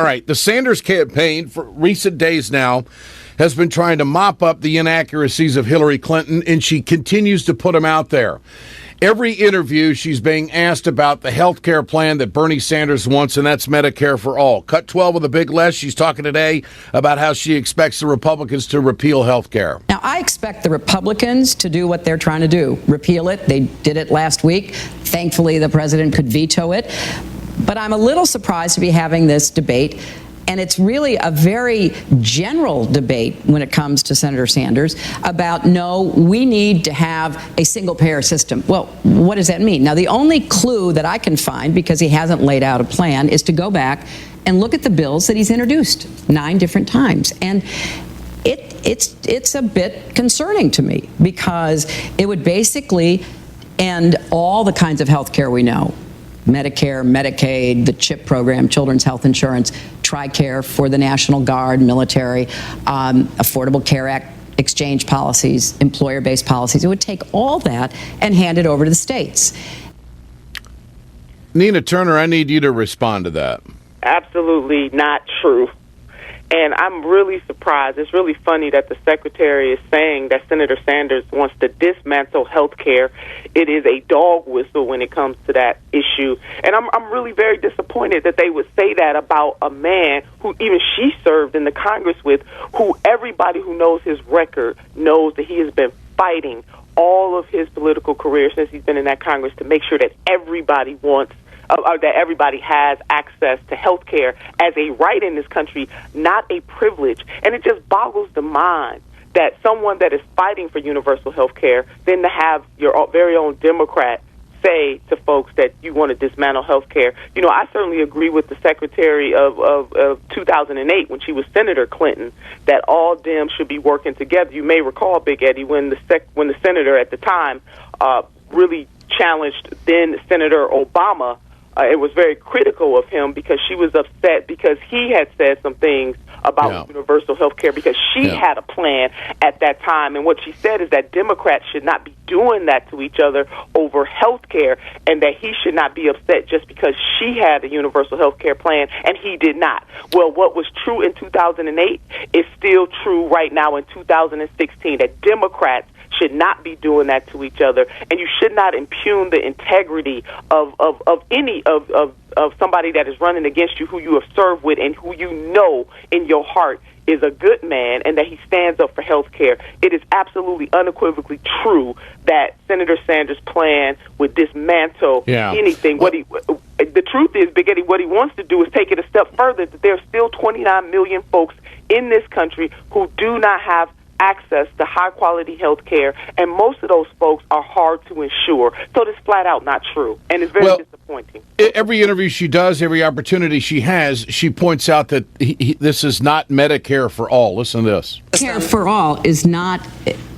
All right, the Sanders campaign for recent days now has been trying to mop up the inaccuracies of Hillary Clinton, and she continues to put them out there. Every interview, she's being asked about the health care plan that Bernie Sanders wants, and that's Medicare for all. Cut 12 with a big Les. She's talking today about how she expects the Republicans to repeal health care. Now, I expect the Republicans to do what they're trying to do, repeal it. They did it last week. Thankfully, the president could veto it. But I'm a little surprised to be having this debate. And it's really a very general debate when it comes to Senator Sanders about, no, we need to have a single-payer system. Well, what does that mean? Now, the only clue that I can find, because he hasn't laid out a plan, is to go back and look at the bills that he's introduced 9 different times. And it's a bit concerning to me, because it would basically end all the kinds of health care we know. Medicare, Medicaid, the CHIP program, Children's Health Insurance, TRICARE for the National Guard, military, Affordable Care Act, exchange policies, employer-based policies. It would take all that and hand it over to the states. Nina Turner, I need you to respond to that. Absolutely not true. And I'm really surprised. It's really funny that the secretary is saying that Senator Sanders wants to dismantle health care. It is a dog whistle when it comes to that issue. And I'm really very disappointed that they would say that about a man who even she served in the Congress with, who everybody who knows his record knows that he has been fighting all of his political career since he's been in that Congress to make sure that everybody that everybody has access to health care as a right in this country, not a privilege. And it just boggles the mind that someone that is fighting for universal health care, then to have your very own Democrat say to folks that you want to dismantle health care. You know, I certainly agree with the Secretary of 2008 when she was Senator Clinton that all Dems should be working together. You may recall, Big Eddie, when the senator at the time really challenged then Senator Obama. It was very critical of him because she was upset because he had said some things about universal health care because she had a plan at that time. And what she said is that Democrats should not be doing that to each other over health care, and that he should not be upset just because she had a universal health care plan and he did not. Well, what was true in 2008 is still true right now in 2016, that Democrats should not be doing that to each other, and you should not impugn the integrity of any of somebody that is running against you, who you have served with and who you know in your heart is a good man and that he stands up for health care. It is absolutely unequivocally true that Senator Sanders' plan would dismantle anything. The truth is, Big Eddie, what he wants to do is take it a step further, that there's still 29 million folks in this country who do not have access to high-quality health care, and most of those folks are hard to insure. So it's flat out not true, and it's very disappointing. Every interview she does, every opportunity she has, she points out that this is not Medicare for all. Listen to this. Medicare for all is not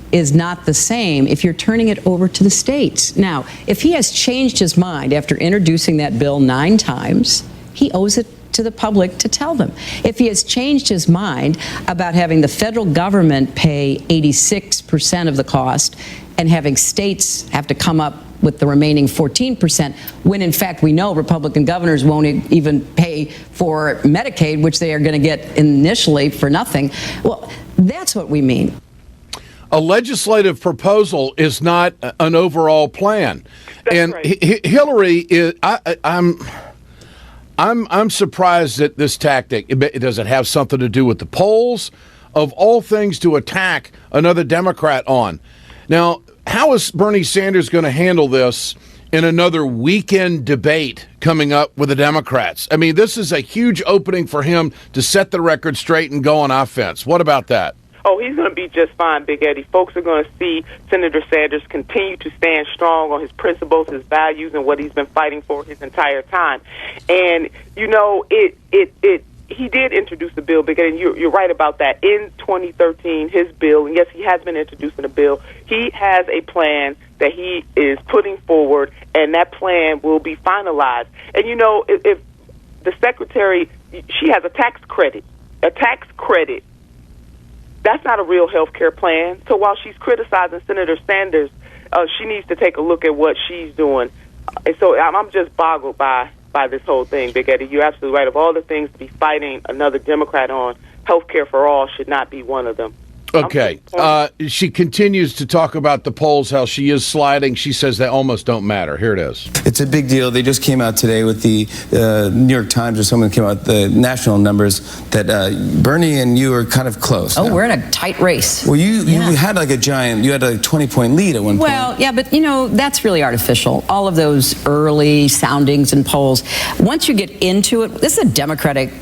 the same if you're turning it over to the states. Now, if he has changed his mind after introducing that bill 9 times, he owes it to the public to tell them. If he has changed his mind about having the federal government pay 86% of the cost and having states have to come up with the remaining 14%, when in fact we know Republican governors won't even pay for Medicaid, which they are going to get initially for nothing. Well, that's what we mean. A legislative proposal is not an overall plan. That's and right. Hillary is, I'm surprised at this tactic. Does it have something to do with the polls? Of all things to attack another Democrat on. Now, how is Bernie Sanders going to handle this in another weekend debate coming up with the Democrats? I mean, this is a huge opening for him to set the record straight and go on offense. What about that? Oh, he's going to be just fine, Big Eddie. Folks are going to see Senator Sanders continue to stand strong on his principles, his values, and what he's been fighting for his entire time. And, you know, he did introduce a bill, Big Eddie, and you're right about that. In 2013, his bill, and yes, he has been introducing a bill, he has a plan that he is putting forward, and that plan will be finalized. And, you know, if the secretary, she has a tax credit, that's not a real health care plan. So while she's criticizing Senator Sanders, she needs to take a look at what she's doing. And so I'm just boggled by by this whole thing, Big Eddie. You're absolutely right. Of all the things to be fighting another Democrat on, health care for all should not be one of them. Okay. She continues to talk about the polls, how she is sliding. She says they almost don't matter. Here it is. It's a big deal. They just came out today with the New York Times or someone came out, the national numbers, that Bernie and you are kind of close. Oh, now. we're in a tight race. Well, you had like a giant, you had a 20-point lead at one point. Well, yeah, but, that's really artificial. All of those early soundings and polls. Once you get into it, this is a Democratic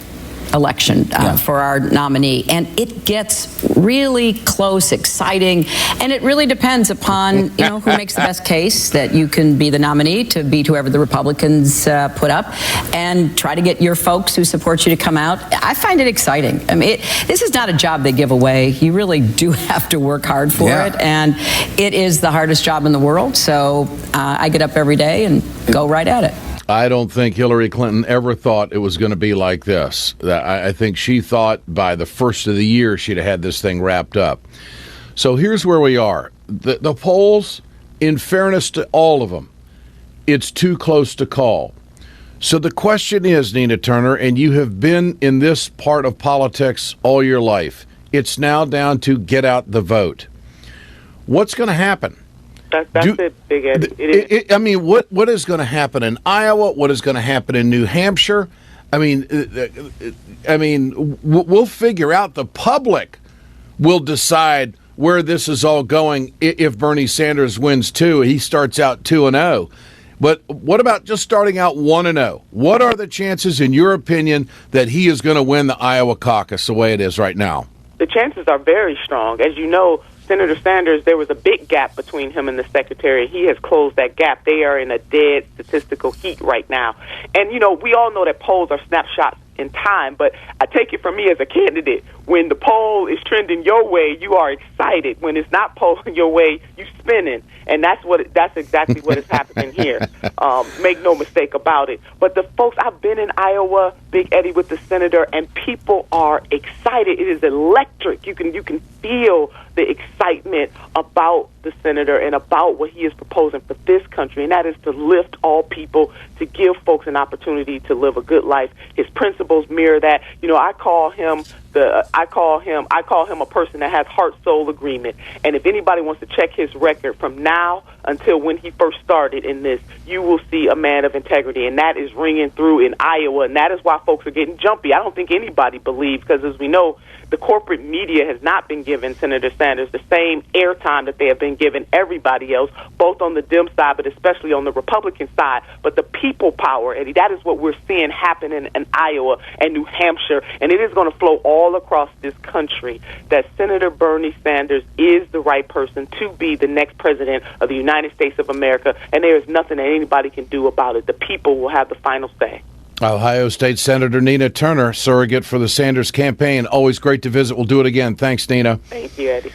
election for our nominee, and it gets really close, exciting, and it really depends upon who makes the best case that you can be the nominee to beat whoever the Republicans put up, and try to get your folks who support you to come out. I find it exciting. I mean, this is not a job they give away. You really do have to work hard for it, and it is the hardest job in the world. So I get up every day and go right at it. I don't think Hillary Clinton ever thought it was going to be like this. I think she thought by the first of the year she'd have had this thing wrapped up. So here's where we are. The polls, in fairness to all of them, it's too close to call. So the question is, Nina Turner, and you have been in this part of politics all your life, it's now down to get out the vote. What's going to happen? That's it, Big Ed. It is. What is going to happen in Iowa? What is going to happen in New Hampshire? We'll figure out. The public will decide where this is all going if Bernie Sanders wins too. He starts out 2-0. But what about just starting out 1-0? What are the chances, in your opinion, that he is going to win the Iowa caucus the way it is right now? The chances are very strong. As you know, Senator Sanders, there was a big gap between him and the secretary. He has closed that gap. They are in a dead statistical heat right now. And, we all know that polls are snapshots in time, but I take it from me as a candidate, when the poll is trending your way, you are excited. When it's not polling your way, you spinning. And that's exactly what is happening here. Make no mistake about it. But the folks, I've been in Iowa, Big Eddie, with the senator, and people are excited. It is electric. You can feel the excitement about the senator and about what he is proposing for this country, and that is to lift all people, to give folks an opportunity to live a good life. His principles mirror that. I call him a person that has heart-soul agreement. And if anybody wants to check his record from now until when he first started in this, you will see a man of integrity, and that is ringing through in Iowa, and that is why folks are getting jumpy. I don't think anybody believes, because as we know, the corporate media has not been giving Senator Sanders the same airtime that they have been giving everybody else, both on the Dem side, but especially on the Republican side. But the people power, Eddie, that is what we're seeing happen in Iowa and New Hampshire, and it is going to flow all across this country, that Senator Bernie Sanders is the right person to be the next president of the United States of America, and there is nothing that anybody can do about it. The people will have the final say. Ohio State Senator Nina Turner, surrogate for the Sanders campaign. Always great to visit. We'll do it again. Thanks, Nina. Thank you, Eddie.